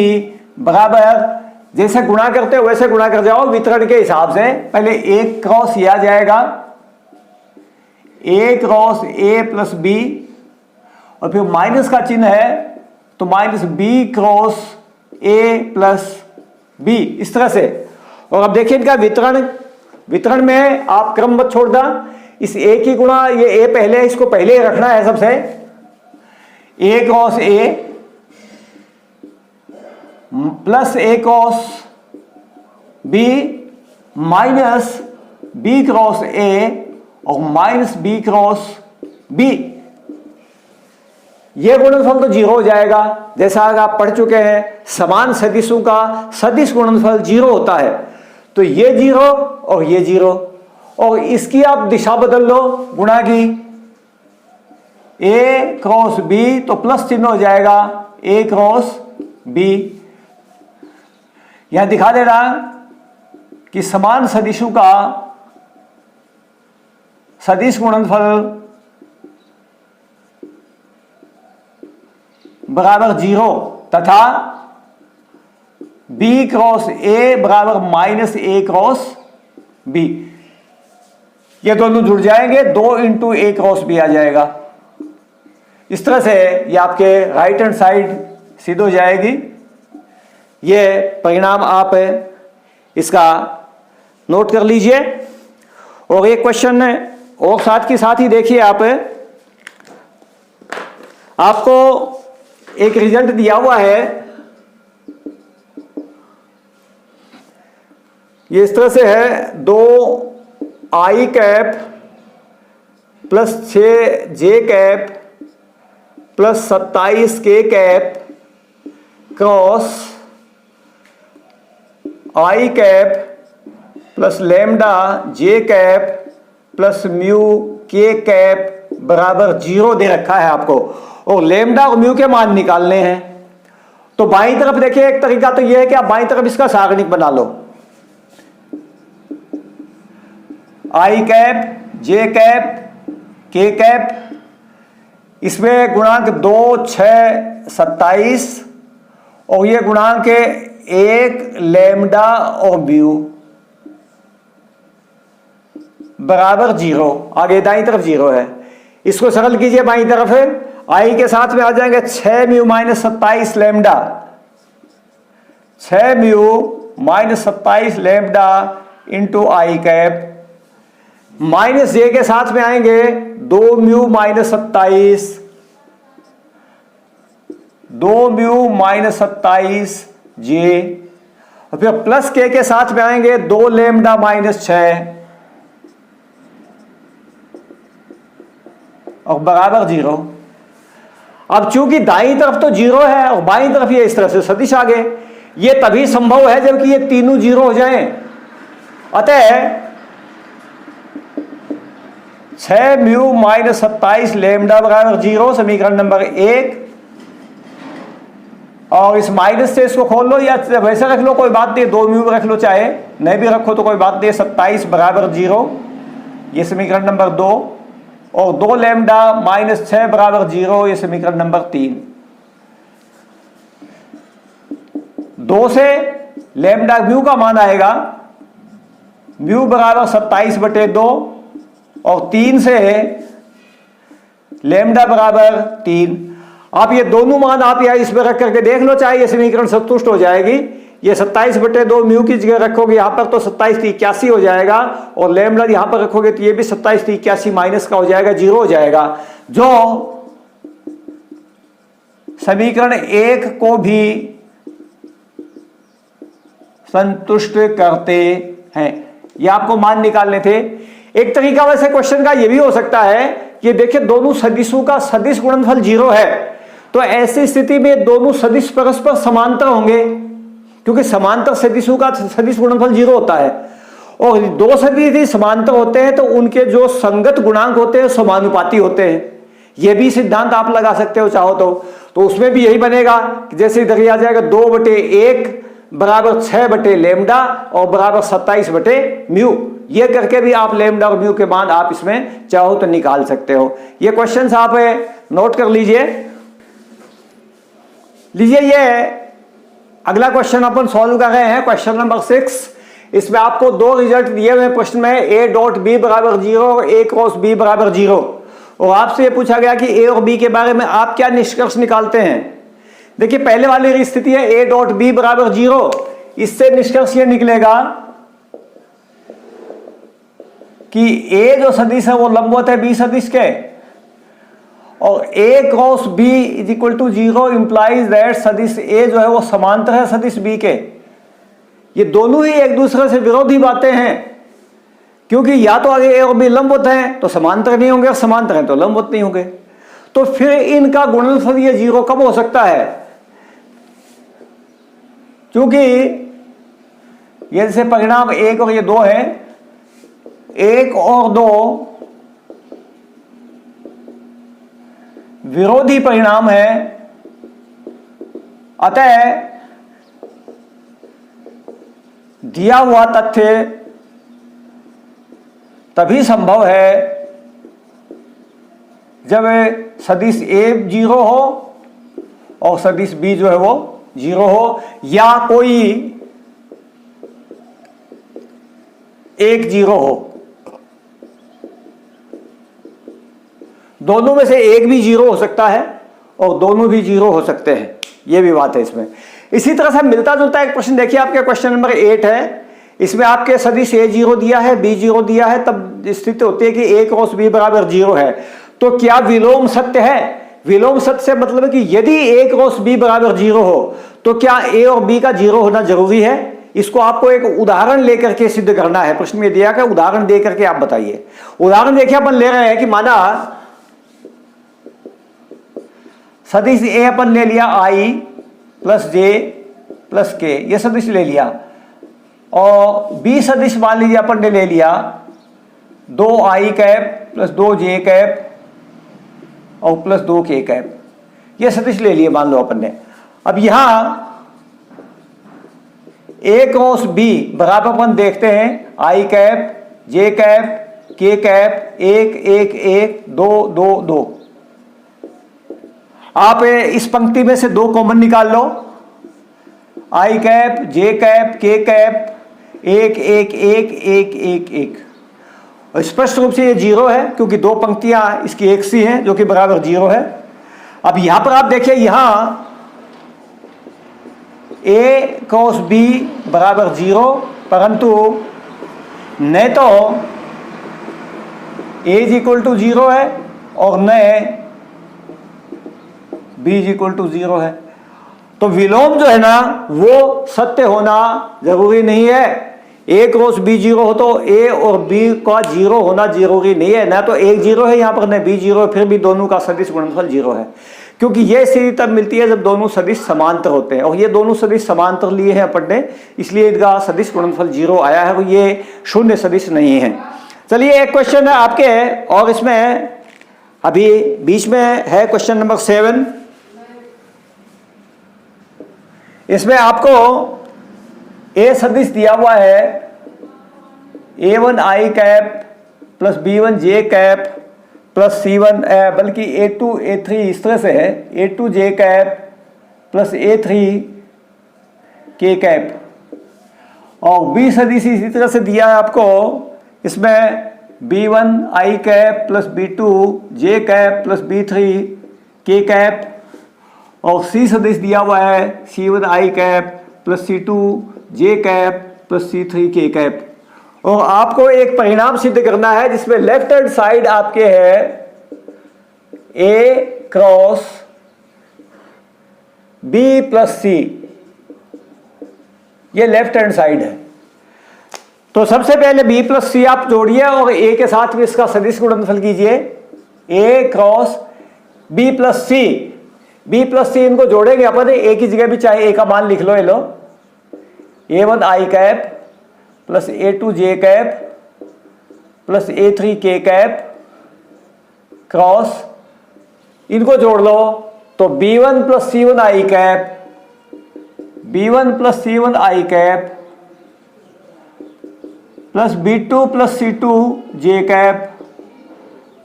बराबर, जैसे गुणा करते हो वैसे गुणा कर जाओ वितरण के हिसाब से। पहले a क्रॉस ये आ जाएगा, a cross a plus b, और फिर माइनस का चिन्ह है तो minus b cross a plus b, इस तरह से। और अब देखिए इनका वितरण में आप क्रम मत छोड़ना, इस a की गुणा ये a पहले, इसको पहले ही रखना है सबसे, a cross a plus a क्रॉस b minus b cross a और माइनस b क्रॉस b। ये गुणनफल तो 0 हो जाएगा, जैसा आप पढ़ चुके हैं समान सदिशों का सदिश गुणनफल 0 होता है। तो ये 0 और ये 0, और इसकी आप दिशा बदल लो गुणा की, a क्रॉस b तो प्लस चिन्ह हो जाएगा a क्रॉस b। यहां दिखा दे रहा कि समान सदिशों का सदिश गुणनफल बराबर 0 तथा b क्रॉस a बराबर माइनस a क्रॉस b। ये दोनों जुड़ जाएंगे, 2 इंटू a क्रॉस b आ जाएगा। इस तरह से ये आपके राइट हैंड साइड सिद्ध हो जाएगी। ये परिणाम आप इसका नोट कर लीजिए। और एक क्वेश्चन और साथ ही देखिए, आपको एक रिजल्ट दिया हुआ है, ये इस तरह से है, 2i cap plus 6j cap plus 27k cap cross i cap plus lambda j cap plus mu k cap बराबर 0 दे रखा है आपको, और लैम्डा और म्यू के मान निकालने हैं। तो बाईं तरफ देखिए, एक तरीका तो यह है कि आप बाईं तरफ इसका सारणिक बना लो, i cap j cap k cap, इसमें गुणांक 2 6 27 और ये गुणांक 1 लैम्डा और म्यू बराबर 0। आगे दाईं तरफ 0 है, इसको सरल कीजिए बाईं तरफ है, आई के साथ में आ जाएंगे 6 mu minus 27 lambda, 6 mu minus 27 lambda into I cap, minus J के साथ में आएंगे 2 mu minus 27, 2 mu minus 27 J, और फिर प्लस के साथ में आएंगे 2 लैम्डा माइनस 6 और बराबर 0। अब चूंकि दाईं तरफ तो 0 है और बाईं तरफ ये इस तरह से सदिश आ गए, ये तभी संभव है जबकि ये तीनों 0 हो जाएं। अतः 6 म्यू माइनस 27 लैम्डा बराबर 0 समीकरण नंबर 1, और इस माइनस से इसको खोल लो या वैसे रख लो, कोई बात नहीं, 2 म्यू रख लो, चाहे नहीं भी रखो तो कोई बात नहीं। 27 बराबर 0, ये समीकरण नंबर 2, और 2 लैम्डा माइनस 6 बराबर 0, ये समीकरण नंबर 3। 2 से लेमडा म्यू का मान आएगा म्यू बराबर 27/2 और 3 से लेमडा बराबर 3। आप ये दोनों मान आप यहां इसमें रख करके देख लो, चाहे ये समीकरण संतुष्ट हो जाएगी। ये 27/2 म्यू की जगह रखोगे यहां पर तो 2781 हो जाएगा, और लेमडा यहां पर रखोगे तो ये भी 2781 माइनस का हो जाएगा, 0 हो जाएगा, जो समीकरण 1 को भी संतुष्ट करते हैं। ये आपको मान निकालने थे। एक तरीका वैसे क्वेश्चन का ये भी हो सकता है कि देखिए दोनों सदिशों का सदिश गुणनफल 0 है, तो ऐसी स्थिति में दोनों सदिश परस्पर समांतर होंगे, क्योंकि समांतर सदिशों का सदिश गुणनफल 0 होता है। और दो सदिश समांतर होते हैं तो उनके जो संगत गुणांक होते हैं समानुपाती होते हैं। यह भी सिद्धांत आप लगा सकते हो चाहो तो उसमें भी यही बनेगा कि जैसे इधर आ जाएगा 2/1 बराबर 6 लेमडा और बराबर 27 म्यू। ये करके भी आप लेमडा और म्यू के मान आप इसमें चाहो तो निकाल सकते हो। ये क्वेश्चंस आप नोट कर लीजिए। ये अगला क्वेश्चन अपन सॉल्व कर रहे हैं, क्वेश्चन नंबर 6। इसमें आपको दो रिजल्ट दिए हुए प्रश्न में a डॉट बी बराबर 0 और a क्रॉस बी बराबर 0, और आपसे यह पूछा गया कि a और b के बारे में आप क्या निष्कर्ष निकालते हैं। देखिए पहले वाली स्थिति है a डॉट बी बराबर 0, इससे निष्कर्ष यह निकलेगा कि a जो सदिश है वो लंबवत है b सदिश के, और a क्रॉस b is equal to 0 implies that सदिश a जो है वो समांतर है सदिश b के। ये दोनों ही एक दूसरे से विरोधी बातें हैं, क्योंकि या तो आगे a और b लंबवत हैं तो समांतर नहीं होंगे, और समांतर हैं तो लंबवत नहीं होंगे। तो फिर इनका गुणनफल ये 0 कब हो सकता है, क्योंकि ये जैसे परिणाम 1 और ये 2 है, 1 और 2 विरोधी परिणाम है, अतः दिया हुआ तथ्य तभी संभव है जब सदिश a 0 हो और सदिश b जो है वो 0 हो, या कोई एक 0 हो। दोनों में से एक भी 0 हो सकता है और दोनों भी 0 हो सकते हैं, यह भी बात है इसमें। इसी तरह से मिलता जुलता एक प्रश्न देखिए, आपके क्वेश्चन नंबर 8 है। इसमें आपके सदिश a 0 दिया है, b 0 दिया है, तब स्थिति होती है कि a क्रॉस b बराबर 0 है। तो क्या विलोम सत्य है? विलोम सत्य से मतलब है कि यदि a क्रॉस b बराबर 0 हो तो क्या a और b का 0 होना जरूरी है? इसको आपको एक उदाहरण लेकर के सिद्ध करना है। प्रश्न में दिया कि उदाहरण दे करके आप बताइए। उदाहरण देखिए, अपन ले रहे हैं कि माना सदिश a अपन ले लिया i plus j plus k, ये सदिश ले लिया, और b सदिश मान लीजिए अपन ने ले लिया 2i cap plus 2j cap और प्लस 2k कैप, ये सदिश ले लिए मान लो अपन ने। अब यहां a क्रॉस b बराबर अपन देखते हैं i cap j cap k cap 1 1 1 2 2 2। आप इस पंक्ति में से 2 कॉमन निकाल लो, i cap j cap k cap 1 1 1 1 1 1। और स्पष्ट रूप से ये 0 है क्योंकि 2 पंक्तियां इसकी एक सी हैं जो कि बराबर 0 है। अब यहां पर आप देखिए, यहां a क्रॉस b बराबर 0, परंतु न तो a इज इक्वल टू 0 है और न b इज इक्वल टू 0 है। तो विलोम जो है ना वो सत्य होना जरूरी नहीं है। a क्रॉस b 0 हो तो a और b का 0 होना जरूरी नहीं है। ना तो एक 0 है यहाँ पर, न b 0 है, फिर भी दोनों का सदिश गुणनफल 0 है, क्योंकि यह स्थिति तब मिलती है जब दोनों सदिश समांतर होते हैं, और ये दोनों सदिश समांतर लिए हैं अपन ने, इसलिए इनका सदिश गुणनफल 0 आया है, ये शून्य सदिश नहीं है। चलिए एक क्वेश्चन है आपके, और इसमें अभी बीच में है क्वेश्चन नंबर 7। इसमें आपको a सदिश दिया हुआ है a1 i cap plus b1 j cap plus c1 बल्कि a2 a3 इस तरह से है a2 j cap plus a3 k cap. और बी सदिश इसी तरह से दिया है आपको, इसमें B1 I cap plus B2 J cap plus B3 K cap, और सी सदिश दिया हुआ है C1 I cap plus C2 J cap plus C3 K cap. और आपको एक परिणाम सिद्ध करना है जिसमें लेफ्ट हैंड साइड आपके है A क्रॉस B प्लस C, ये लेफ्ट हैंड साइड है। तो सबसे पहले B प्लस C आप जोड़िए और A के साथ भी इसका सदिश गुणनफल कीजिए, A क्रॉस B plus C। B plus C इनको जोड़ेंगे अपन, A की जगह भी चाहे A का मान लिख लो, ये लो A1 I cap plus A2 J cap plus A3 K cap cross, इनको जोड़ लो तो B1 plus C1 I cap, B1 plus C1 I cap plus B2 plus C2 J cap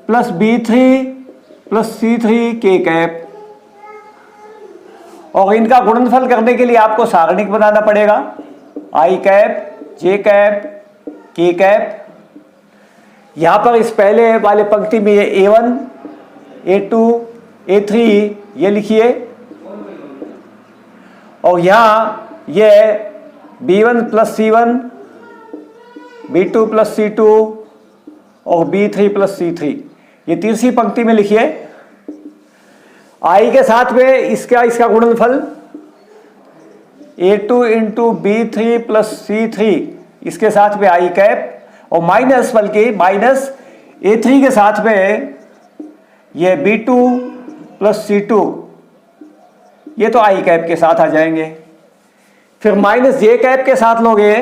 plus B3 plus C3 K cap. और इनका गुणनफल करने के लिए आपको सारणिक बनाना पड़ेगा, I cap J cap K cap. यहां पर इस पहले वाले पंक्ति में ये A1 A2 A3 ये लिखिए, और यहां ये B1 plus C1 B2 plus C2 और B3 प्लस C3 ये तीसरी पंक्ति में लिखिए। I के साथ में इसका गुणनफल A2 into B3 plus C3, इसके साथ में I कैप, और माइनस माइनस A3 के साथ में ये B2 प्लस C2, ये तो I कैप के साथ आ जाएंगे। फिर माइनस J कैप के साथ लोगे,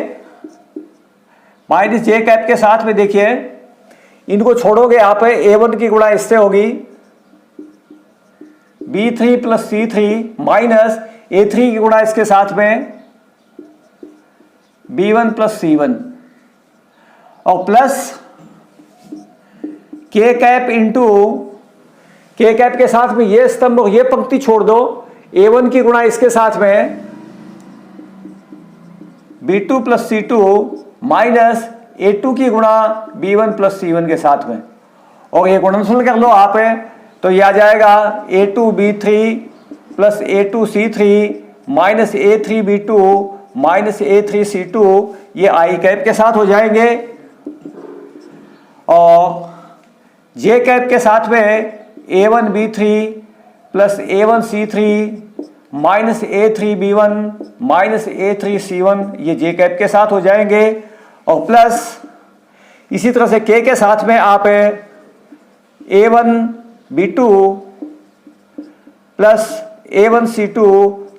माइनस J कैप के साथ में देखिए इनको छोड़ोगे आप, A1 की गुणा इससे होगी B3 plus C3 minus A3 की गुणा इसके साथ में B1 प्लस C1, और plus K cap into K cap के साथ में ये स्तंभ और ये पंक्ति छोड़ दो, A1 की गुणा इसके साथ में B2 plus C2 minus A2 की गुणा B1 प्लस C1 के साथ में, और ये गुणनफल कर लो आप, तो ये आ जाएगा A2 B3 plus A2 C3 minus A3 B2 minus A3 C2, ये I कैप के साथ हो जाएंगे। और J कैप के साथ में A1 B3 plus A1 C3 minus A3 B1 minus A3 C1, ये J कैप के साथ हो जाएंगे। और प्लस इसी तरह से K के साथ में आप A1 B2 plus A1 C2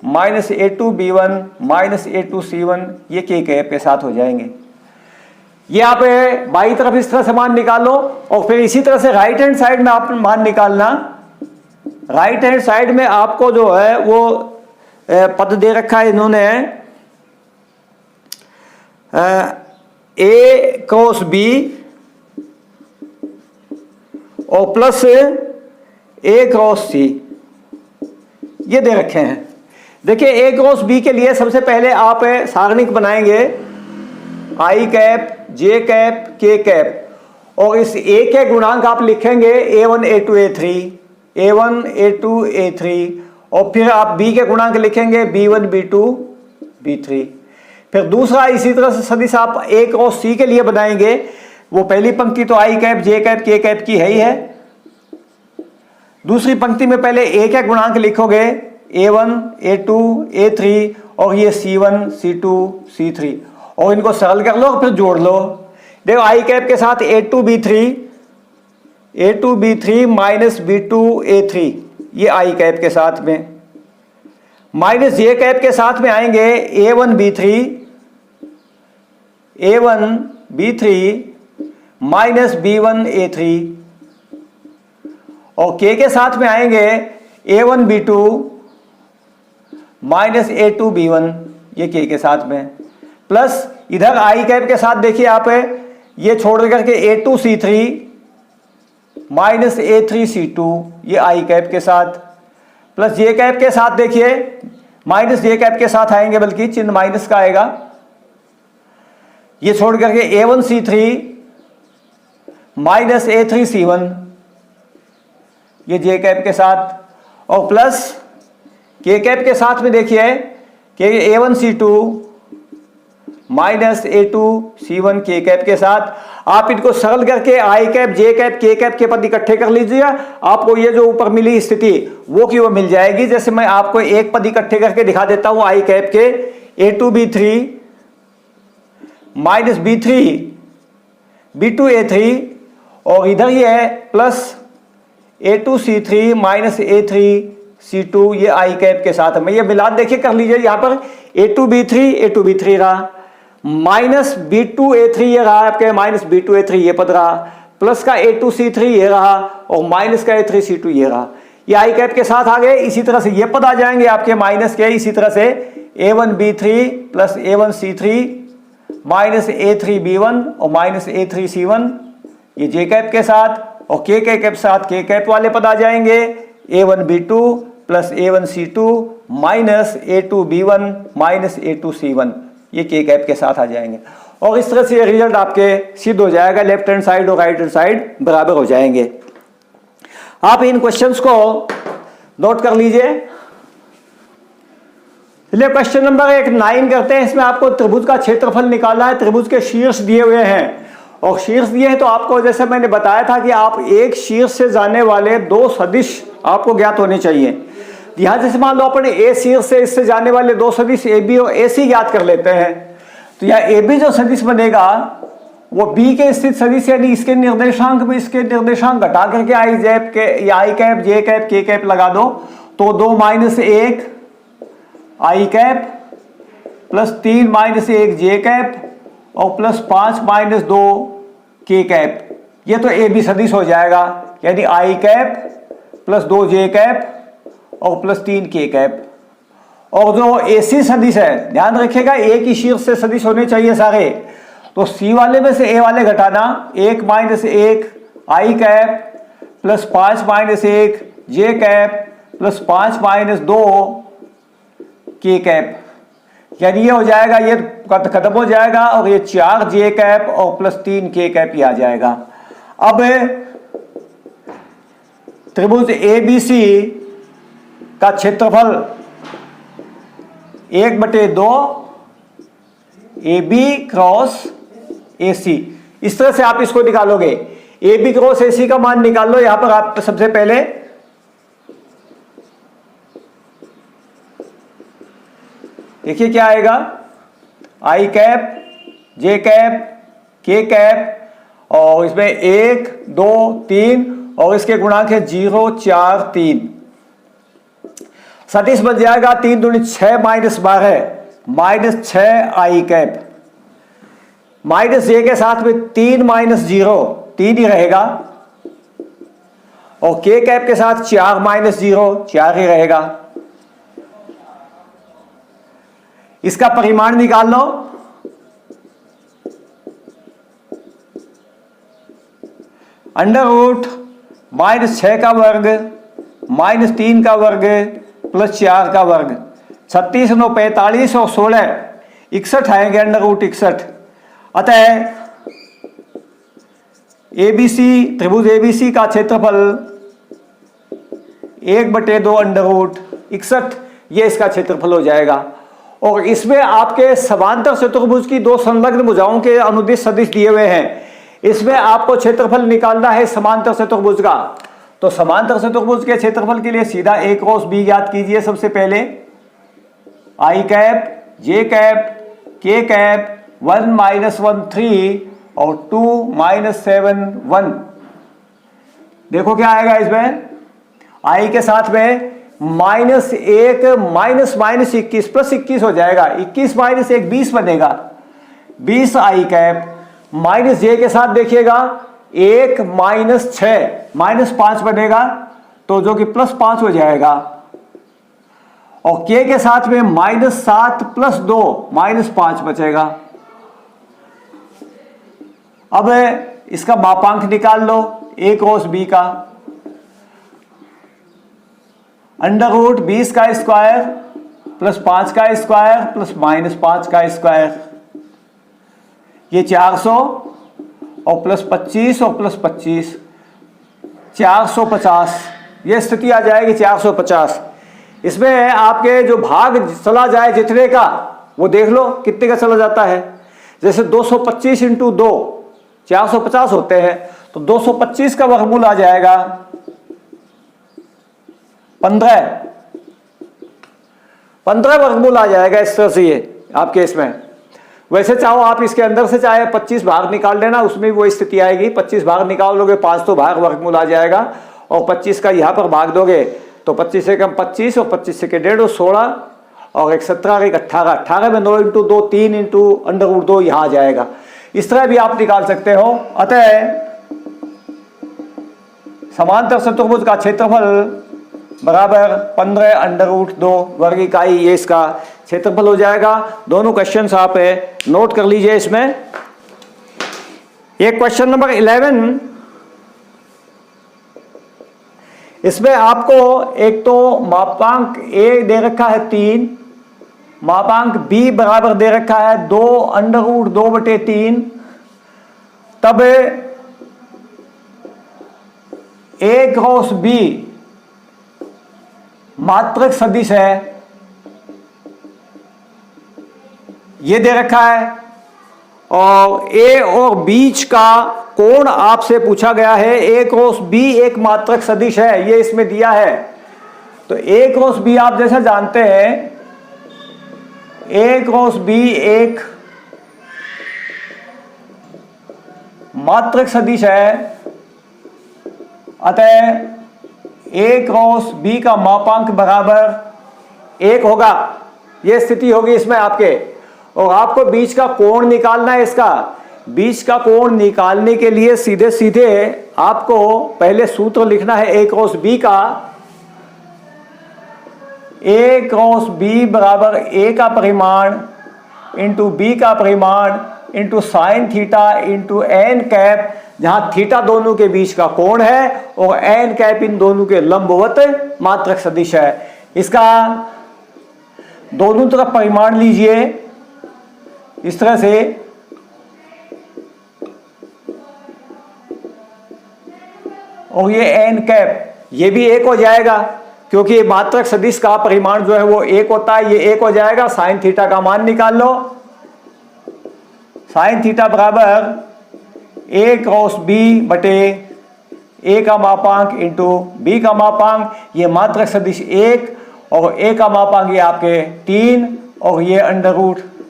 minus A2 B1 minus A2 C1, ये K कैप के साथ हो जाएंगे। ये आप बाई तरफ इस तरह से मान निकालो, और फिर इसी तरह से राइट हैंड साइड में आप मान निकालना। राइट हैंड साइड में आपको जो है वो पद दे रखा है इन्होंने, A क्रॉस B और प्लस A क्रॉस C, ये दे रखे हैं। देखिए A क्रॉस B के लिए सबसे पहले आप सारणिक बनाएंगे, I cap J cap K cap, और इस A के गुणांक आप लिखेंगे A1 A2 A3 A1 A2 A3, और फिर आप B के गुणांक लिखेंगे B1 B2 B3। फिर दूसरा इसी तरह से सदिश आप A क्रॉस C के लिए बनाएंगे, वो पहली पंक्ति तो I cap J cap K cap की है ही है। दूसरी पंक्ति में पहले A के गुणांक लिखोगे A1 A2 A3, और ये C1 C2 C3, और इनको सरल कर लो और फिर जोड़ लो। देखो I कैप के साथ A2 B3 minus B2 A3, ये I कैप के साथ में, माइनस J कैप के साथ में आएंगे A1 B3 minus B1 A3, और K के साथ में आएंगे A1 B2 minus A2 B1, ये K के साथ में, प्लस इधर I कैप के साथ देखिए आप ये छोड़ करके A2 C3 minus A3 C2, ये I कैप के साथ, प्लस J कैप के साथ देखिए माइनस J कैप के साथ आएंगे, बल्कि चिन्ह माइनस का आएगा, ये छोड़ करके A1C3 माइनस A3C1 ये जे कैप के साथ, और प्लस के कैप के साथ में देखिए कि A1C2 माइनस A2C1 के कैप के साथ। आप इनको सरल करके आई कैप, जे कैप, के कैप के पद इकट्ठे कर लीजिएगा, आपको ये जो ऊपर मिली स्थिति वो की वो मिल जाएगी। जैसे मैं आपको एक पद इकट्ठे करके दिखा देता हूं आई कैप के, A2B3 माइनस B2A3, और इधर ये है प्लस A2C3 माइनस A3C2, ये आई कैप के साथ में। ये मिलान देखिए कर लीजिए, यहां पर A2B3 रहा, माइनस B2A3 ये रहा आपके, माइनस B2A3 ये पद रहा, प्लस का A2C3 ये रहा, और माइनस का A3C2 ये रहा। ये आई कैप के साथ आ गए। इसी तरह से ये पद आ जाएंगे आपके माइनस के, इसी तरह से A1B3 plus A1C3 minus A3B1 और माइनस A3C1, ये जे कैप के साथ, और के कैप के साथ के कैप वाले पद आ जाएंगे, A1B2 plus A1C2 minus A2B1 minus A2C1, ये के कैप के साथ आ जाएंगे। और इस तरह से रिजल्ट आपके सिद्ध हो जाएगा, लेफ्ट हैंड साइड और राइट हैंड साइड बराबर हो जाएंगे। आप इन क्वेश्चंस को नोट कर लीजिए। चलिए क्वेश्चन नंबर 9 करते हैं। इसमें आपको त्रिभुज का क्षेत्रफल निकालना है। त्रिभुज के शीर्ष दिए हुए हैं और शीर्ष दिए हैं, तो आपको जैसे मैंने बताया था कि आप एक शीर्ष से जाने वाले दो सदिश आपको ज्ञात होने चाहिए। यहां जैसे मान लो अपने ए शीर्ष से इससे जाने वाले दो सदिश ए बी और ए सी ज्ञात कर लेते हैं, तो यह ए बी जो सदिश बनेगा वो बी के स्थित सदिश, यानी इसके निर्देशांक में इसके निर्देशांक घटा करके आई जैप के या आई कैप, जे कैप, के कैप लगा दो, तो 2 माइनस 1 आई कैप प्लस 3 माइनस 1 जे कैप और प्लस 5 माइनस 2 के कैप, ये तो ए बी सदिश हो जाएगा, यानी आई कैप प्लस 2 जे कैप और प्लस 3 के कैप। और जो ए सी सदिश है, ध्यान रखिएगा एक ही शीर्ष से सदिश होने चाहिए सारे, तो सी वाले में से ए वाले घटाना, 1 माइनस 1 आई कैप प्लस 5 माइनस 1 जे कैप प्लस 5 माइनस 2 के कैप, यानी ये हो जाएगा, ये खत्म हो जाएगा, और ये 4 जे कैप और प्लस 3 के कैप ही आ जाएगा। अब त्रिभुज ABC का क्षेत्रफल 1/2 AB क्रॉस AC, इस तरह से आप इसको निकालोगे। AB क्रॉस AC का मान निकाल लो। यहां पर आप सबसे पहले देखिए क्या आएगा, आई कैप, जे कैप, के कैप, और इसमें 1 2 3 और इसके गुणांक है 0 4 3। सदिश बन जाएगा 3 दूनी 6 माइनस 12 माइनस 6 आई कैप, माइनस जे के साथ में 3 माइनस 0 3 ही रहेगा, और के कैप के साथ 4 माइनस 0 4 ही रहेगा। इसका परिमाण निकाल लो। अंडर रूट माइनस 6 का वर्ग माइनस 3 का वर्ग प्लस 4 का वर्ग, 36 9 45 और 16 61 आएंगे, अंडर रूट 61। अतः ABC त्रिभुज ABC का क्षेत्रफल 1/2 अंडर रूट 61, ये इसका क्षेत्रफल हो जाएगा। और इसमें आपके समांतर चतुर्भुज की दो संलग्न भुजाओं के अनुदिश सदिश दिए हुए हैं। इसमें आपको क्षेत्रफल निकालना है समांतर चतुर्भुज का। तो समांतर चतुर्भुज के क्षेत्रफल के लिए सीधा A क्रॉस B ज्ञात कीजिए। सबसे पहले आई कैप, जे कैप, के कैप, 1 माइनस 1 3 और 2 माइनस 7 1। देखो क्या आएगा इसमें, आई के साथ में माइनस 1 माइनस माइनस 21 प्लस 21 हो जाएगा, 21 माइनस 1 20 बनेगा, 20 आई कैप, माइनस जे के साथ देखिएगा 1 माइनस 6 माइनस 5 बनेगा, तो जो कि प्लस 5 हो जाएगा, और के के साथ में माइनस 7 प्लस 2 माइनस 5 बचेगा। अब इसका मापांक निकाल लो A क्रॉस B का। अंडर रूट 20 का स्क्वायर प्लस 5 का स्क्वायर प्लस माइनस 5 का स्क्वायर, ये 400 और प्लस 25 और प्लस 25 450, ये स्थिति आ जाएगी 450। इसमें आपके जो भाग चला जाए जितने का वो देख लो कितने का चला जाता है। जैसे 225 इंटू 2 450 होते हैं, तो 225 का वर्गमूल आ जाएगा 15 वर्गमूल आ जाएगा इस तरह से ये आपके इसमें। वैसे चाहो आप इसके अंदर से चाहे 25 भाग निकाल लेना, उसमें भी वो स्थिति आएगी। 25 भाग निकाल लोगे 5 तो भाग वर्गमूल आ जाएगा, और 25 का यहाँ पर भाग दोगे तो 25 से कम 25 और 25 से के 1.5 16 और एक 17 एक 18, 18 में 9 इंटू 2 3 इंटू √2 यहाँ आ जाएगा। इस तरह भी आप निकाल सकते हो। अतः समांतर चतुर्भुज का क्षेत्रफल बराबर 15 √2 वर्ग इकाई, ये इसका क्षेत्रफल हो जाएगा। दोनों क्वेश्चंस आप नोट कर लीजिए। इसमें एक क्वेश्चन नंबर 11, इसमें आपको एक तो मापांक ए दे रखा है 3, मापांक बी बराबर दे रखा है 2 √2/3, तब ए क्रॉस बी मात्रक सदिश है, ये दे रखा है। और ए और बीच का कोण आपसे पूछा गया है। ए क्रॉस बी एक मात्रक सदिश है, ये इसमें दिया है। तो ए क्रॉस बी आप जैसा जानते हैं, ए क्रॉस बी एक मात्रक सदिश है। अतः ए क्रॉस बी का मापांक बराबर 1 होगा, यह स्थिति होगी इसमें आपके। और आपको बीच का कोण निकालना है। इसका बीच का कोण निकालने के लिए सीधे सीधे आपको पहले सूत्र लिखना है ए क्रॉस बी का। ए क्रॉस बी बराबर ए का परिमाण इंटू बी का परिमाण into sine theta into n cap, जहां थीटा दोनों के बीच का कोण है और एन कैप इन दोनों के लंबवत मात्रक सदिश है। इसका दोनों तरफ परिमाण लीजिए इस तरह से, और ये एन कैप ये भी 1 हो जाएगा, क्योंकि मात्रक सदिश का परिमाण जो है वो 1 होता है, ये 1 हो जाएगा। साइन थीटा का मान निकाल लो। साइन थीटा बराबर ए क्रॉस बी बटे ए का मापांक इंटू बी का मापांक, ये मात्रक सदिश 1 और ए का मापांक ये आपके 3 और ये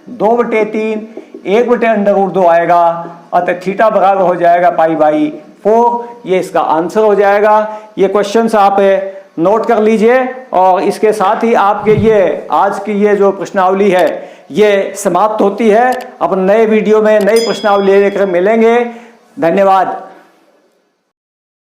√2/3, 1/√2 आएगा। अतः थीटा बराबर हो जाएगा π/4, ये इसका आंसर हो जाएगा। ये क्वेश्चंस आप नोट कर लीजिए। और इसके साथ ही आपके ये आज की ये जो प्रश्नावली है ये समाप्त होती है। अपन नए वीडियो में नई प्रश्नावली लेकर मिलेंगे। धन्यवाद।